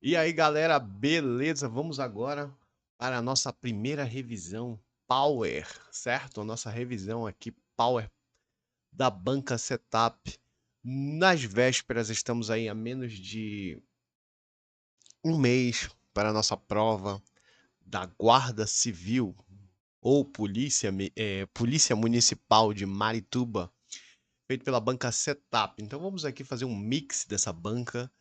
E aí, galera, beleza? Vamos agora para a nossa primeira revisão Power, certo? Nossa revisão aqui Power da banca Setup. Nas vésperas, estamos aí a menos de um mês para a nossa prova da Guarda Civil ou Polícia Municipal de Marituba, feito pela banca Setup. Então vamos aqui fazer um mix dessa banca,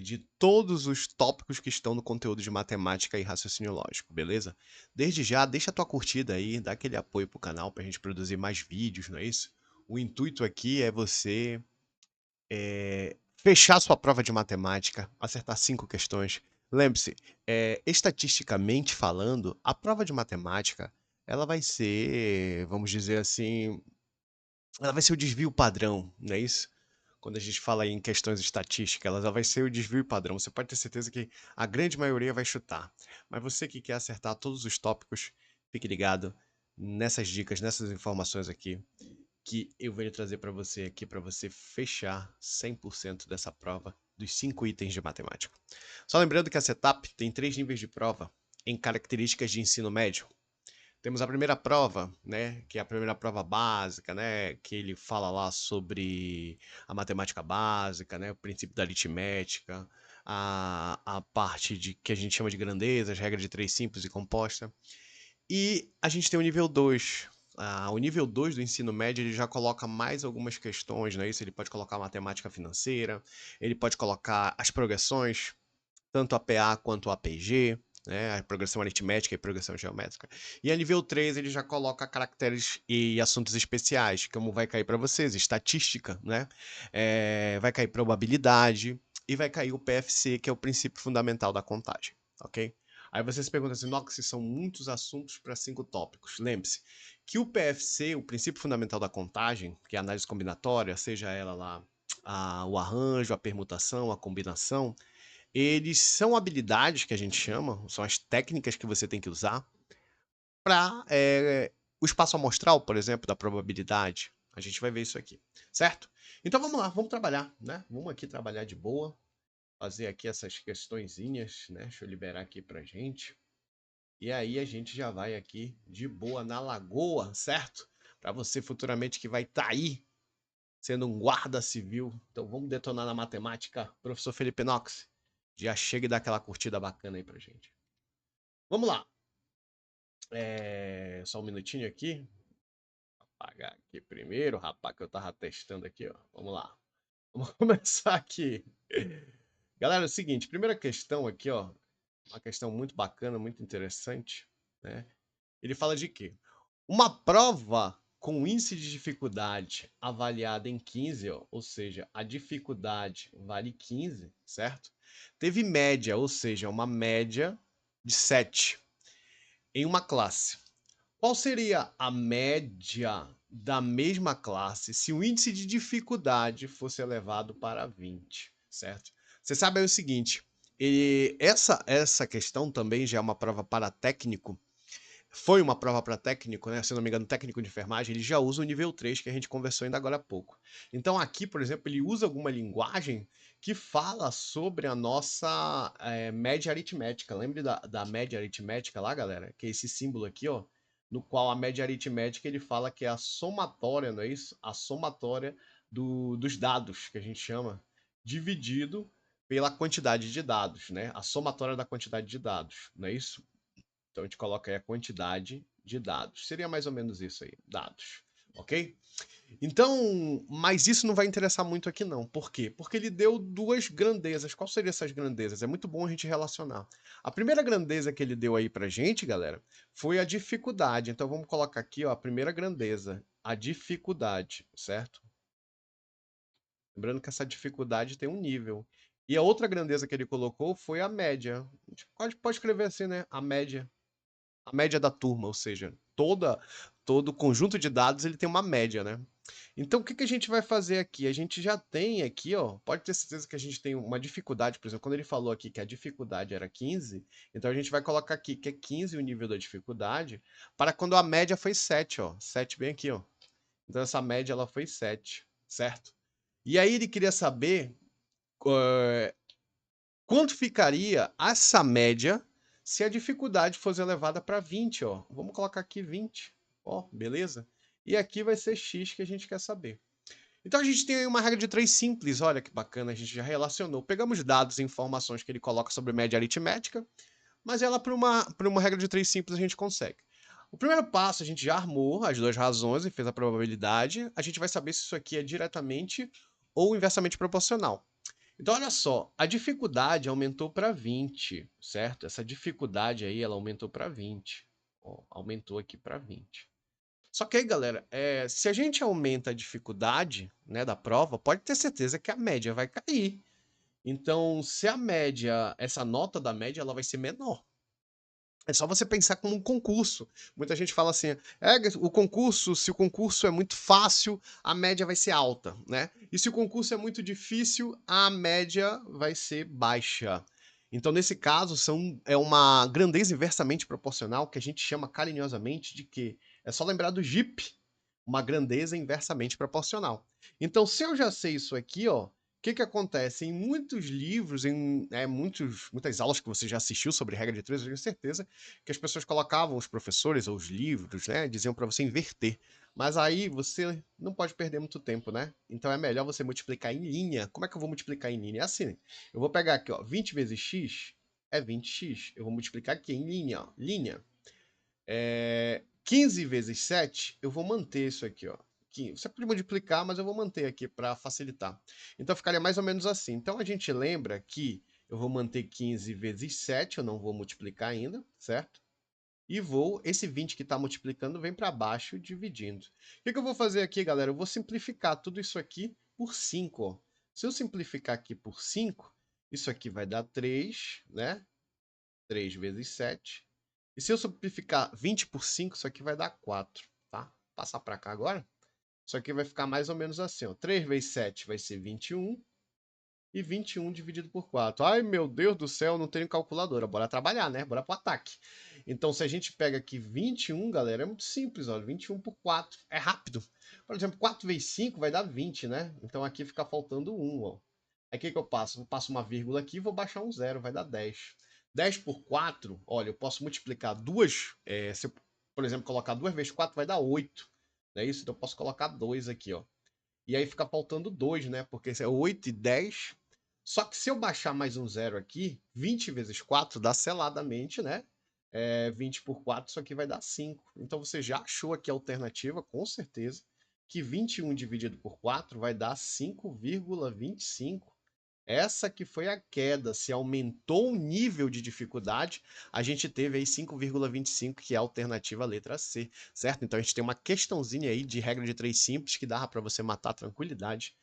de todos os tópicos que estão no conteúdo de matemática e raciocínio lógico, beleza? Desde já, deixa a tua curtida aí, dá aquele apoio pro canal pra gente produzir mais vídeos, não é isso? O intuito aqui é você fechar sua prova de matemática, acertar 5 questões. Lembre-se, estatisticamente falando, a prova de matemática, ela vai ser, vamos dizer assim, ela vai ser o desvio padrão, não é isso? Quando a gente fala em questões estatísticas, ela vai ser o desvio padrão. Você pode ter certeza que a grande maioria vai chutar. Mas você que quer acertar todos os tópicos, fique ligado nessas dicas, nessas informações aqui, que eu venho trazer para você fechar 100% dessa prova dos 5 itens de matemática. Só lembrando que a Setup tem 3 níveis de prova em características de ensino médio. Temos a primeira prova, né, que é a primeira prova básica, né, que ele fala lá sobre a matemática básica, né, o princípio da aritmética, a parte de que a gente chama de grandezas, regra de três simples e composta. E a gente tem o nível 2. O nível 2 do ensino médio ele já coloca mais algumas questões, não é isso? Ele pode colocar matemática financeira, ele pode colocar as progressões, tanto a PA quanto a PG, né, a progressão aritmética e progressão geométrica. E a nível 3 ele já coloca caracteres e assuntos especiais, como vai cair para vocês, estatística, né? Vai cair probabilidade e vai cair o PFC, que é o princípio fundamental da contagem, ok? Aí você se pergunta assim, Nox, são muitos assuntos para 5 tópicos. Lembre-se que o PFC, o princípio fundamental da contagem, que é a análise combinatória, seja ela lá o arranjo, a permutação, a combinação, eles são habilidades que a gente chama, são as técnicas que você tem que usar para o espaço amostral, por exemplo, da probabilidade. A gente vai ver isso aqui, certo? Então vamos lá, vamos trabalhar, né? Vamos aqui trabalhar de boa, fazer aqui essas questõezinhas, né? Deixa eu liberar aqui pra gente. E aí a gente já vai aqui de boa na lagoa, certo? Para você futuramente que vai estar aí sendo um guarda civil. Então vamos detonar na matemática, professor Felipe Knox. Já chega e dá aquela curtida bacana aí pra gente. Vamos lá. Só um minutinho aqui. Apagar aqui primeiro, rapaz, que eu tava testando aqui, ó. Vamos lá. Vamos começar aqui. Galera, é o seguinte, primeira questão aqui, ó. Uma questão muito bacana, muito interessante, né? Ele fala de quê? Uma prova com índice de dificuldade avaliada em 15, ó, ou seja, a dificuldade vale 15, certo? Teve média, ou seja, uma média de 7 em uma classe. Qual seria a média da mesma classe se o índice de dificuldade fosse elevado para 20, certo? Você sabe aí o seguinte, essa questão também já é uma prova para técnico, foi uma prova para técnico, né? Se não me engano, técnico de enfermagem, ele já usa o nível 3 que a gente conversou ainda agora há pouco. Então aqui, por exemplo, ele usa alguma linguagem que fala sobre a nossa média aritmética. Lembre da média aritmética lá, galera? Que é esse símbolo aqui, ó, no qual a média aritmética ele fala que é a somatória, não é isso? A somatória dos dados, que a gente chama, dividido pela quantidade de dados, né? A somatória da quantidade de dados, não é isso? Então a gente coloca aí a quantidade de dados. Seria mais ou menos isso aí, dados. Ok? Então, mas isso não vai interessar muito aqui não. Por quê? Porque ele deu duas grandezas. Quais seriam essas grandezas? É muito bom a gente relacionar. A primeira grandeza que ele deu aí pra gente, galera, foi a dificuldade. Então vamos colocar aqui, ó, a primeira grandeza, a dificuldade, certo? Lembrando que essa dificuldade tem um nível. E a outra grandeza que ele colocou foi a média. A gente pode escrever assim, né? A média da turma, ou seja, todo conjunto de dados ele tem uma média, né? Então o que que a gente vai fazer aqui? A gente já tem aqui, ó, pode ter certeza que a gente tem uma dificuldade, por exemplo, quando ele falou aqui que a dificuldade era 15, então a gente vai colocar aqui que é 15 o nível da dificuldade, para quando a média foi 7, ó, 7 bem aqui, ó. Então essa média ela foi 7, certo? E aí ele queria saber Quanto ficaria essa média se a dificuldade fosse elevada para 20, ó? Vamos colocar aqui 20, ó, beleza? E aqui vai ser x que a gente quer saber. Então a gente tem aí uma regra de 3 simples, olha que bacana, a gente já relacionou. Pegamos dados e informações que ele coloca sobre média aritmética, mas ela por uma regra de 3 simples a gente consegue. O primeiro passo a gente já armou as duas razões e fez a probabilidade. A gente vai saber se isso aqui é diretamente ou inversamente proporcional. Então, olha só, a dificuldade aumentou para 20, certo? Essa dificuldade aí, ela aumentou para 20. Ó, aumentou aqui para 20. Só que aí, galera, se a gente aumenta a dificuldade, né, da prova, pode ter certeza que a média vai cair. Então, se a média, essa nota da média, ela vai ser menor. É só você pensar como um concurso. Muita gente fala assim, o concurso, se o concurso é muito fácil, a média vai ser alta, né? E se o concurso é muito difícil, a média vai ser baixa. Então, nesse caso, é uma grandeza inversamente proporcional que a gente chama carinhosamente de quê? É só lembrar do JIP, uma grandeza inversamente proporcional. Então, se eu já sei isso aqui, ó, que acontece? Em muitos livros, muitas aulas que você já assistiu sobre regra de três, eu tenho certeza que as pessoas colocavam, os professores ou os livros, né, diziam para você inverter. Mas aí você não pode perder muito tempo, né? Então é melhor você multiplicar em linha. Como é que eu vou multiplicar em linha? É assim, eu vou pegar aqui, ó, 20 vezes x é 20x. Eu vou multiplicar aqui em linha, ó, linha. 15 vezes 7, eu vou manter isso aqui, ó. Você pode multiplicar, mas eu vou manter aqui para facilitar. Então ficaria mais ou menos assim. Então a gente lembra que eu vou manter 15 vezes 7, eu não vou multiplicar ainda, certo? E esse 20 que está multiplicando vem para baixo dividindo. O que eu vou fazer aqui, galera? Eu vou simplificar tudo isso aqui por 5, ó. Se eu simplificar aqui por 5, isso aqui vai dar 3, né? 3 vezes 7. E se eu simplificar 20 por 5, isso aqui vai dar 4, tá? Passar para cá agora. Isso aqui vai ficar mais ou menos assim, ó. 3 vezes 7 vai ser 21. E 21 dividido por 4. Ai, meu Deus do céu, não tenho calculadora. Bora trabalhar, né? Bora pro ataque. Então, se a gente pega aqui 21, galera, é muito simples, ó. 21 por 4. É rápido. Por exemplo, 4 vezes 5 vai dar 20, né? Então aqui fica faltando 1, ó. Aí o que eu passo? Eu passo uma vírgula aqui e vou baixar um zero, vai dar 10. 10 por 4, olha, eu posso multiplicar duas. Se eu, por exemplo, colocar 2 vezes 4, vai dar 8. Não é isso? Então eu posso colocar 2 aqui, ó. E aí fica faltando 2, né? Porque é 8 e 10. Só que se eu baixar mais um zero aqui, 20 vezes 4 dá seladamente, né? 20 por 4, isso aqui vai dar 5. Então você já achou aqui a alternativa, com certeza, que 21 dividido por 4 vai dar 5,25. Essa que foi a queda, se aumentou o nível de dificuldade, a gente teve aí 5,25, que é a alternativa à letra C, certo? Então a gente tem uma questãozinha aí de regra de 3 simples que dava para você matar a tranquilidade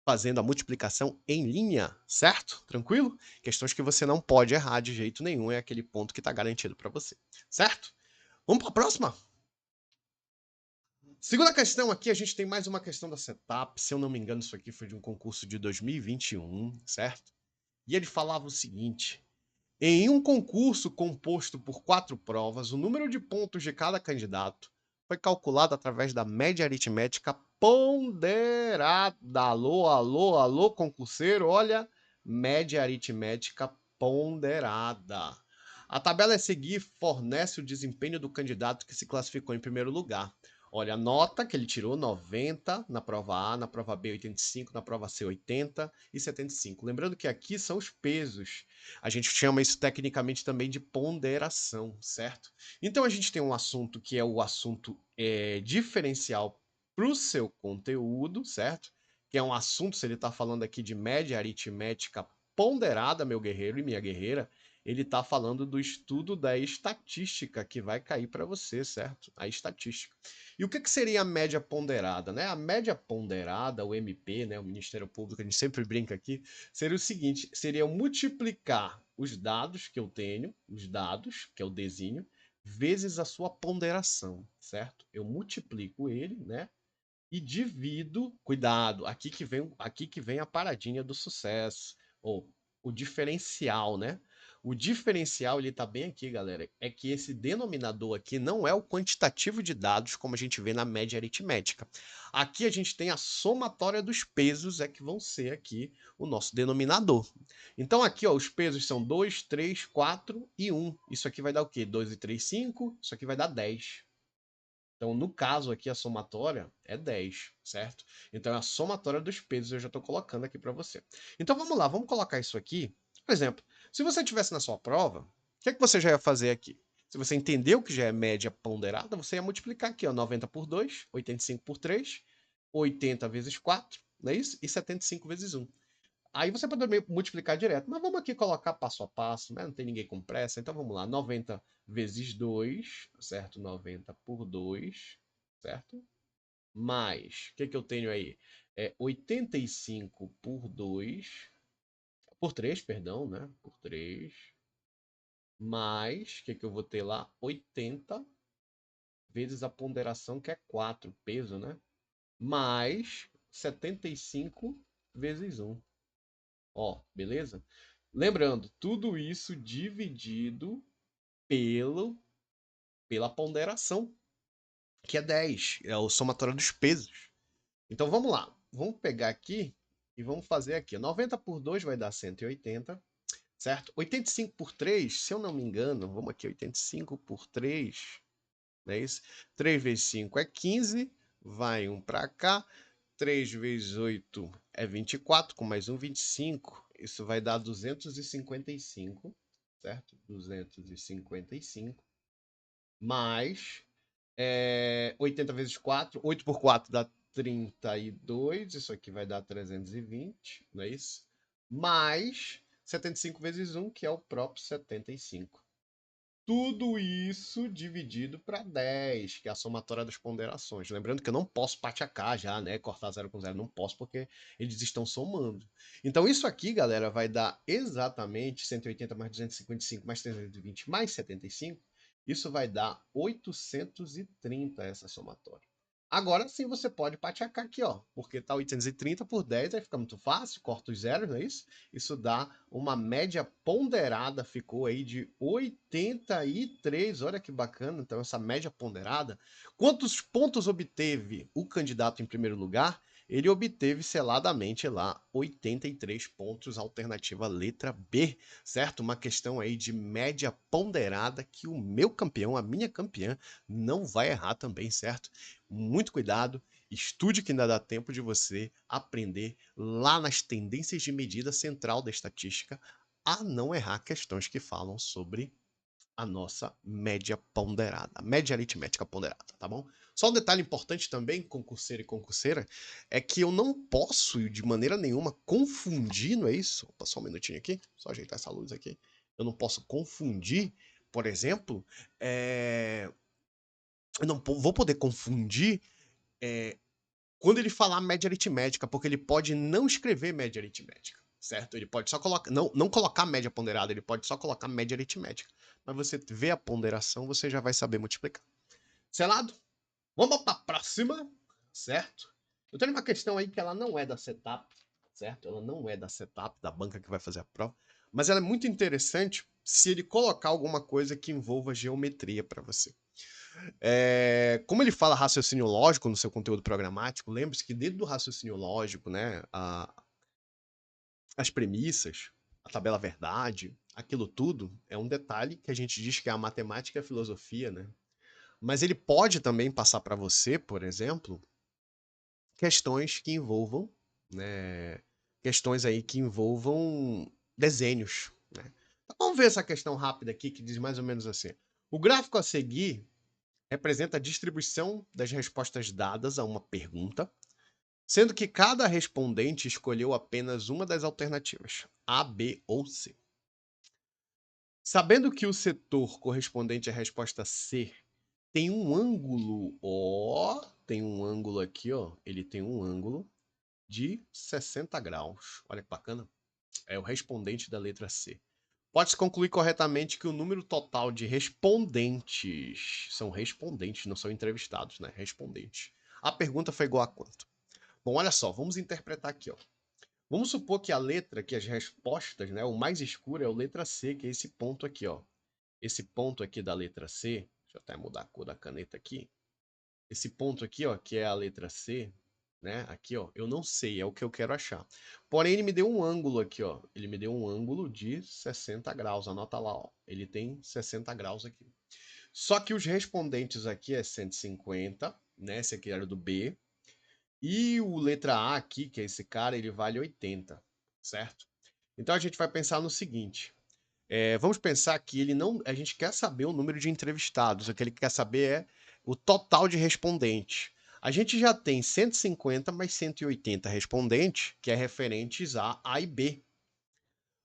fazendo a multiplicação em linha, certo? Tranquilo? Questões que você não pode errar de jeito nenhum, é aquele ponto que está garantido para você, certo? Vamos para a próxima? Segunda questão aqui, a gente tem mais uma questão da Setup. Se eu não me engano, isso aqui foi de um concurso de 2021, certo? E ele falava o seguinte: em um concurso composto por 4 provas, o número de pontos de cada candidato foi calculado através da média aritmética ponderada. Alô, alô, alô, concurseiro, olha, média aritmética ponderada. A tabela a seguir fornece o desempenho do candidato que se classificou em primeiro lugar. Olha, a nota que ele tirou, 90 na prova A, na prova B 85, na prova C 80 e 75. Lembrando que aqui são os pesos. A gente chama isso tecnicamente também de ponderação, certo? Então a gente tem um assunto que é o assunto diferencial para o seu conteúdo, certo? Que é um assunto, se ele está falando aqui de média aritmética ponderada, meu guerreiro e minha guerreira, ele está falando do estudo da estatística que vai cair para você, certo? A estatística. E o que seria a média ponderada, né? A média ponderada, o MP, né, o Ministério Público, a gente sempre brinca aqui, seria o seguinte, seria eu multiplicar os dados que eu tenho, os dados, que é o desenho, vezes a sua ponderação, certo? Eu multiplico ele, né? E divido, cuidado, aqui que vem a paradinha do sucesso, ou o diferencial, né? O diferencial, ele tá bem aqui, galera, é que esse denominador aqui não é o quantitativo de dados como a gente vê na média aritmética. Aqui a gente tem a somatória dos pesos, é que vão ser aqui o nosso denominador. Então aqui, ó, os pesos são 2, 3, 4 e 1. Isso aqui vai dar o quê? 2 e 3, 5. Isso aqui vai dar 10. Então, no caso aqui, a somatória é 10, certo? Então, a somatória dos pesos eu já estou colocando aqui para você. Então, vamos lá, vamos colocar isso aqui. Por exemplo, se você tivesse na sua prova, o que é que você já ia fazer aqui? Se você entendeu que já é média ponderada, você ia multiplicar aqui, ó, 90 por 2, 85 por 3, 80 vezes 4, não é isso? E 75 vezes 1. Aí você pode multiplicar direto, mas vamos aqui colocar passo a passo, né? Não tem ninguém com pressa, então vamos lá. 90 vezes 2, certo? 90 por 2, certo? Mais, o que que eu tenho aí? 85 por 2, por 3, perdão, né? Por 3, mais, o que que eu vou ter lá? 80 vezes a ponderação, que é 4, peso, né? Mais 75 vezes 1. Ó, beleza? Lembrando, tudo isso dividido pela ponderação, que é 10, é o somatório dos pesos. Então vamos lá, vamos pegar aqui e vamos fazer aqui. 90 por 2 vai dar 180, certo? 85 por 3, se eu não me engano, vamos aqui, 85 por 3, não é isso? 3 vezes 5 é 15, vai um para cá. 3 vezes 8 é 24, com mais um 25. Isso vai dar 255, certo? 255. Mais 80 vezes 4. 8 por 4 dá 32. Isso aqui vai dar 320, não é isso? Mais 75 vezes 1, que é o próprio 75. Tudo isso dividido para 10, que é a somatória das ponderações. Lembrando que eu não posso patacar já, né? Cortar 0 com 0, não posso porque eles estão somando. Então isso aqui, galera, vai dar exatamente 180 mais 255 mais 320 mais 75. Isso vai dar 830 essa somatória. Agora sim você pode patacar aqui, ó, porque tá 830 por 10, aí fica muito fácil, corta os zeros, não é isso? Isso dá uma média ponderada, ficou aí de 83, olha que bacana, então essa média ponderada. Quantos pontos obteve o candidato em primeiro lugar? Ele obteve seladamente lá 83 pontos, alternativa letra B, certo? Uma questão aí de média ponderada que o meu campeão, a minha campeã, não vai errar também, certo? Muito cuidado, estude que ainda dá tempo de você aprender lá nas tendências de medida central da estatística a não errar questões que falam sobre a nossa média ponderada, média aritmética ponderada, tá bom? Só um detalhe importante também, concurseiro e concurseira, é que eu não posso, de maneira nenhuma, confundir, não é isso? Opa, só um minutinho aqui, só ajeitar essa luz aqui. Eu não posso confundir, por exemplo, eu não vou poder confundir quando ele falar média aritmética, porque ele pode não escrever média aritmética, certo? Ele pode só colocar, não colocar média ponderada, ele pode só colocar média aritmética. Mas você vê a ponderação, você já vai saber multiplicar. Selado? Vamos para a próxima, certo? Eu tenho uma questão aí que ela não é da setup, certo? Ela não é da setup, da banca que vai fazer a prova, mas ela é muito interessante se ele colocar alguma coisa que envolva geometria para você. Como ele fala raciocínio lógico no seu conteúdo programático, lembre-se que dentro do raciocínio lógico, né, as premissas, a tabela verdade, aquilo tudo é um detalhe que a gente diz que é a matemática e a filosofia, né? Mas ele pode também passar para você, por exemplo, questões que envolvam, né, questões aí que envolvam desenhos, né? Então, vamos ver essa questão rápida aqui que diz mais ou menos assim: o gráfico a seguir representa a distribuição das respostas dadas a uma pergunta, sendo que cada respondente escolheu apenas uma das alternativas, A, B ou C. Sabendo que o setor correspondente à resposta C tem um ângulo, ó, tem um ângulo aqui, ó, ele tem um ângulo de 60 graus. Olha que bacana. É o respondente da letra C. Pode-se concluir corretamente que o número total de respondentes, são respondentes, não são entrevistados, né? Respondentes. A pergunta foi igual a quanto? Bom, olha só, vamos interpretar aqui, ó. Vamos supor que a letra, que as respostas, né, o mais escuro é a letra C, que é esse ponto aqui, ó. Esse ponto aqui da letra C, deixa eu até mudar a cor da caneta aqui. Esse ponto aqui, ó, que é a letra C, né? Aqui, ó, eu não sei, é o que eu quero achar. Porém, ele me deu um ângulo aqui, ó. Ele me deu um ângulo de 60 graus. Anota lá, ó. Ele tem 60 graus aqui. Só que os respondentes aqui é 150, né? Esse aqui era do B. E o letra A aqui, que é esse cara, ele vale 80, certo? Então a gente vai pensar no seguinte. Vamos pensar que ele não. A gente quer saber o número de entrevistados. O que ele quer saber é o total de respondentes. A gente já tem 150 mais 180 respondentes, que é referentes a A e B.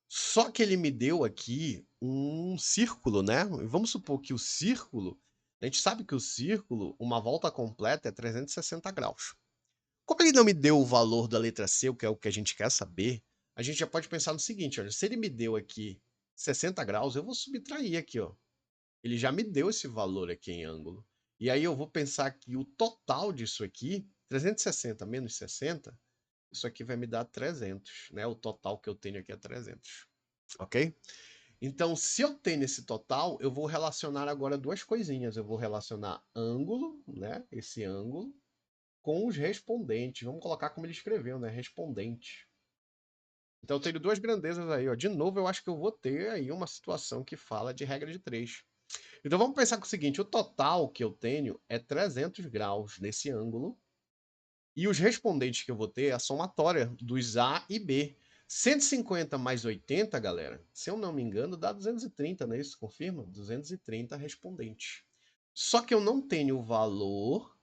Só que ele me deu aqui um círculo, né? Vamos supor que o círculo. A gente sabe que o círculo, uma volta completa é 360 graus. Como ele não me deu o valor da letra C, que é o que a gente quer saber, a gente já pode pensar no seguinte, olha, se ele me deu aqui 60 graus, eu vou subtrair aqui, ó. Ele já me deu esse valor aqui em ângulo. E aí eu vou pensar que o total disso aqui, 360 menos 60, isso aqui vai me dar 300, né? O total que eu tenho aqui é 300, ok? Então, se eu tenho esse total, eu vou relacionar agora duas coisinhas. Eu vou relacionar ângulo, né? Esse ângulo, com os respondentes. Vamos colocar como ele escreveu, né? Respondente. Então eu tenho duas grandezas aí, ó. De novo, eu acho que eu vou ter aí uma situação que fala de regra de 3. Então vamos pensar com o seguinte, o total que eu tenho é 300 graus nesse ângulo, e os respondentes que eu vou ter é a somatória dos A e B. 150 mais 80, galera, se eu não me engano, dá 230, não é isso? Confirma? 230 respondentes. Só que eu não tenho o valor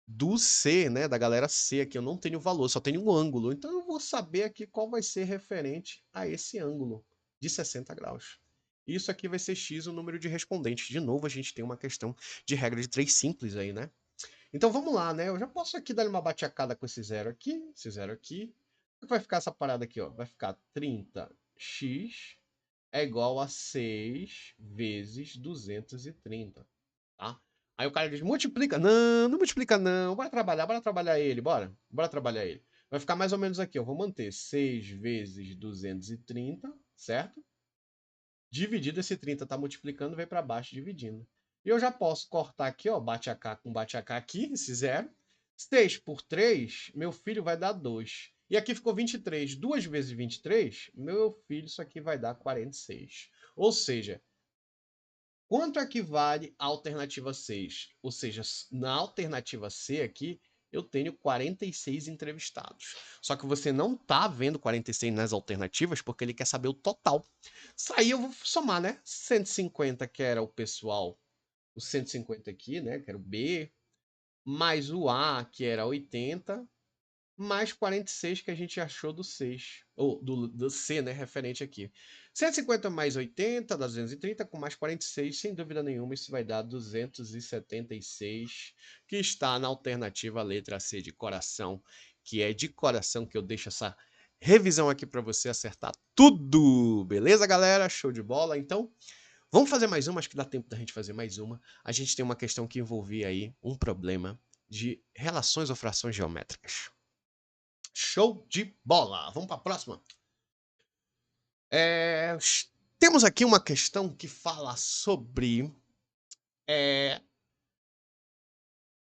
do C, né, da galera C aqui, eu não tenho valor, só tenho um ângulo. Então eu vou saber aqui qual vai ser referente a esse ângulo de 60 graus. Isso aqui vai ser x o número de respondentes. De novo, a gente tem uma questão de regra de 3 simples aí, né? Então vamos lá, né? Eu já posso aqui dar uma batiacada com esse zero aqui. O que vai ficar essa parada aqui, ó? Vai ficar 30x é igual a 6 vezes 230, tá? Aí o cara diz, multiplica. Não, não multiplica não. Bora trabalhar ele, bora. Bora trabalhar ele. Vai ficar mais ou menos aqui, eu vou manter 6 vezes 230, certo? Dividido, esse 30 tá multiplicando, vem para baixo dividindo. E eu já posso cortar aqui, ó, bate a K com bate a K aqui, esse zero. 6 por 3, meu filho vai dar 2. E aqui ficou 23. 2 vezes 23, meu filho, isso aqui vai dar 46. Ou seja, quanto equivale a alternativa 6? Ou seja, na alternativa C aqui, eu tenho 46 entrevistados. Só que você não está vendo 46 nas alternativas porque ele quer saber o total. Isso aí eu vou somar, né? 150, que era o pessoal, o 150 aqui, né? Que era o B, mais o A, que era 80, mais 46 que a gente achou do 6, ou do C, né, referente aqui. 150 mais 80 dá 230, com mais 46, sem dúvida nenhuma, isso vai dar 276, que está na alternativa letra C de coração, que é de coração que eu deixo essa revisão aqui para você acertar tudo. Beleza, galera? Show de bola? Então, vamos fazer mais uma, acho que dá tempo da gente fazer mais uma. A gente tem uma questão que envolvia aí um problema de relações ou frações geométricas. Show de bola! Vamos para a próxima. É, temos aqui uma questão que fala sobre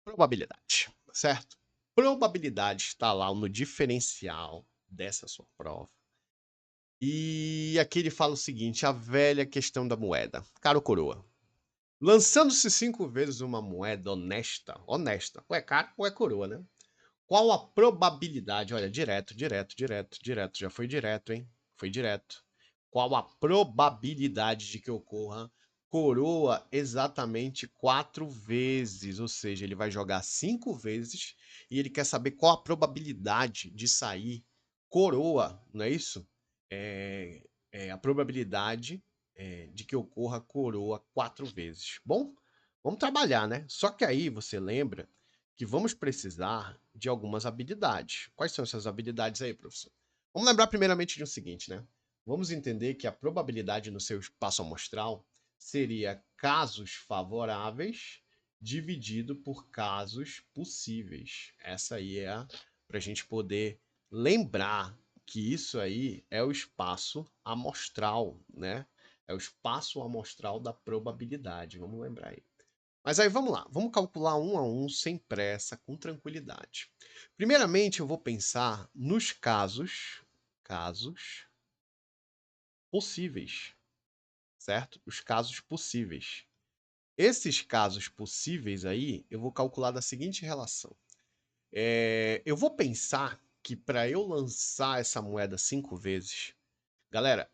probabilidade, certo? Probabilidade está lá no diferencial dessa sua prova. E aqui ele fala o seguinte, a velha questão da moeda. Cara ou coroa? Lançando-se 5 vezes uma moeda honesta, ou é cara ou é coroa, né? Qual a probabilidade? Olha, direto, já foi direto, hein? Foi direto. Qual a probabilidade de que ocorra coroa exatamente 4 vezes? Ou seja, ele vai jogar 5 vezes e ele quer saber qual a probabilidade de sair coroa, não é isso? É a probabilidade de que ocorra coroa 4 vezes. Bom, vamos trabalhar, né? Só que aí você lembra que vamos precisar de algumas habilidades. Quais são essas habilidades aí, professor? Vamos lembrar primeiramente de um seguinte, né? Vamos entender que a probabilidade no seu espaço amostral seria casos favoráveis dividido por casos possíveis. Essa aí é para a gente poder lembrar que isso aí é o espaço amostral, né? É o espaço amostral da probabilidade, vamos lembrar aí. Mas aí vamos lá, vamos calcular um a um, sem pressa, com tranquilidade. Primeiramente, eu vou pensar nos casos possíveis, certo? Os casos possíveis. Esses casos possíveis aí, eu vou calcular da seguinte relação. Eu vou pensar que para eu lançar essa moeda 5 vezes, galera,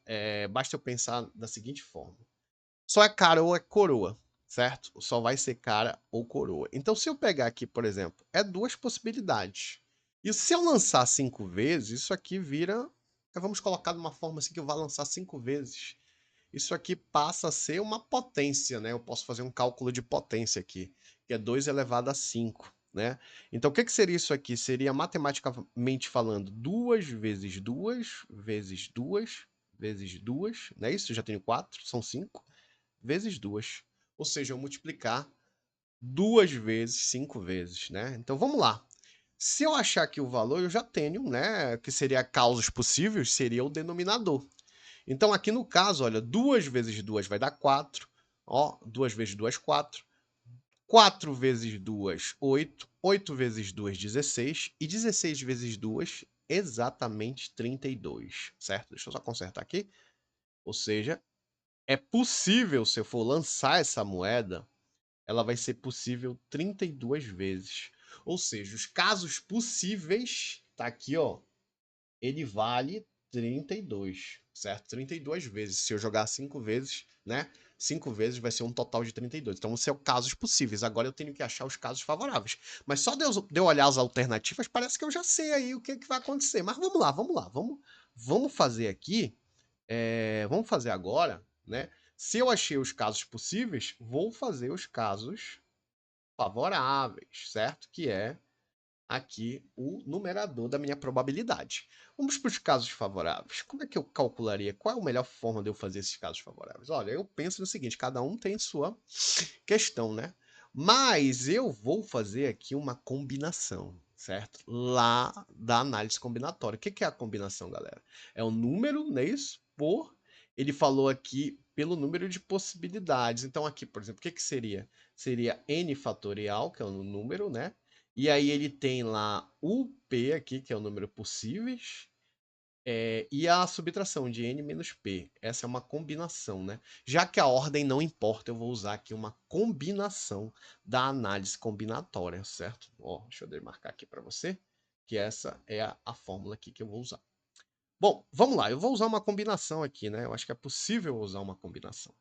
basta eu pensar da seguinte forma. Só é cara ou é coroa, certo? Só vai ser cara ou coroa. Então, se eu pegar aqui, por exemplo, é duas possibilidades. E se eu lançar 5 vezes, isso aqui vira... Vamos colocar de uma forma assim que eu vá lançar 5 vezes. Isso aqui passa a ser uma potência, né? Eu posso fazer um cálculo de potência aqui, que é 2 elevado a 5, né? Então, o que seria isso aqui? Seria, matematicamente falando, 2 vezes 2, vezes 2, vezes 2, não é isso? Eu já tenho 4, são 5, vezes 2. Ou seja, eu multiplicar 2 vezes 5 vezes, né? Então, vamos lá. Se eu achar aqui o valor, eu já tenho, né? Que seria causas possíveis, seria o denominador. Então, aqui no caso, olha, 2 vezes 2 vai dar 4. Ó, 2 vezes 2, 4. 4 vezes 2, 8. 8 vezes 2, 16. E 16 vezes 2, exatamente 32, certo? Deixa eu só consertar aqui. Ou seja, é possível, se eu for lançar essa moeda, ela vai ser possível 32 vezes. Ou seja, os casos possíveis, tá aqui, ó, ele vale 32, certo? 32 vezes. Se eu jogar 5 vezes, né? 5 vezes vai ser um total de 32. Então, são casos possíveis. Agora eu tenho que achar os casos favoráveis. Mas só de eu olhar as alternativas, parece que eu já sei aí o que vai acontecer. Mas vamos lá, vamos lá. Vamos fazer aqui. Vamos fazer agora, né? Se eu achei os casos possíveis, vou fazer os casos favoráveis, certo? Que é aqui o numerador da minha probabilidade. Vamos para os casos favoráveis. Como é que eu calcularia? Qual é a melhor forma de eu fazer esses casos favoráveis? Olha, eu penso no seguinte, cada um tem sua questão, né? Mas eu vou fazer aqui uma combinação, certo? Lá da análise combinatória. O que é a combinação, galera? É o número, não é isso? Por... Ele falou aqui pelo número de possibilidades. Então aqui, por exemplo, o que seria? Seria n fatorial, que é o número, né? E aí ele tem lá o P aqui, que é o número possíveis, e a subtração de N menos P. Essa é uma combinação, né? Já que a ordem não importa, eu vou usar aqui uma combinação da análise combinatória, certo? Ó, deixa eu demarcar aqui para você, que essa é a fórmula aqui que eu vou usar. Bom, vamos lá, eu vou usar uma combinação aqui, né? Eu acho que é possível usar uma combinação.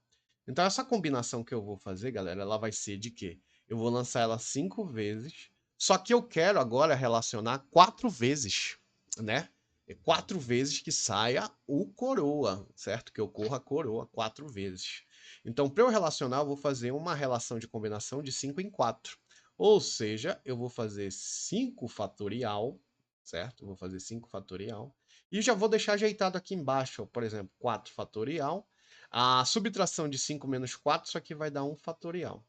Então, essa combinação que eu vou fazer, galera, ela vai ser de quê? Eu vou lançar ela 5 vezes, só que eu quero agora relacionar 4 vezes, né? 4 vezes que saia o coroa, certo? Que ocorra a coroa 4 vezes. Então, para eu relacionar, eu vou fazer uma relação de combinação de 5 em 4. Ou seja, eu vou fazer 5 fatorial, certo? Eu vou fazer 5 fatorial. E já vou deixar ajeitado aqui embaixo, ó, por exemplo, 4 fatorial. A subtração de 5 menos 4, isso aqui vai dar 1 fatorial.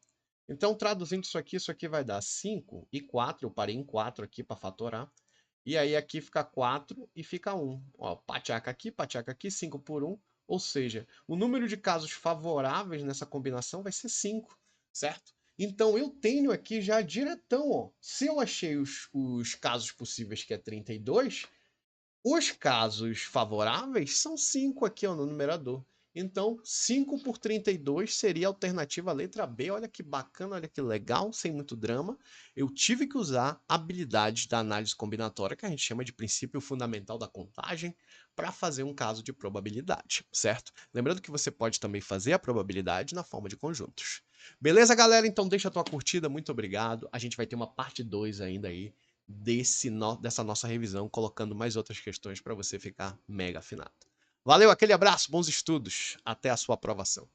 Então, traduzindo isso aqui vai dar 5 e 4. Eu parei em 4 aqui para fatorar. E aí aqui fica 4 e fica 1. Ó, pateaca aqui, 5 por 1. Ou seja, o número de casos favoráveis nessa combinação vai ser 5, certo? Então, eu tenho aqui já diretão, ó. Se eu achei os casos possíveis, que é 32, os casos favoráveis são 5 aqui ó, no numerador. Então, 5 por 32 seria a alternativa letra B. Olha que bacana, olha que legal, sem muito drama. Eu tive que usar habilidades da análise combinatória, que a gente chama de princípio fundamental da contagem, para fazer um caso de probabilidade, certo? Lembrando que você pode também fazer a probabilidade na forma de conjuntos. Beleza, galera? Então deixa a tua curtida, muito obrigado. A gente vai ter uma parte 2 ainda aí dessa nossa revisão, colocando mais outras questões para você ficar mega afinado. Valeu, aquele abraço, bons estudos, até a sua aprovação.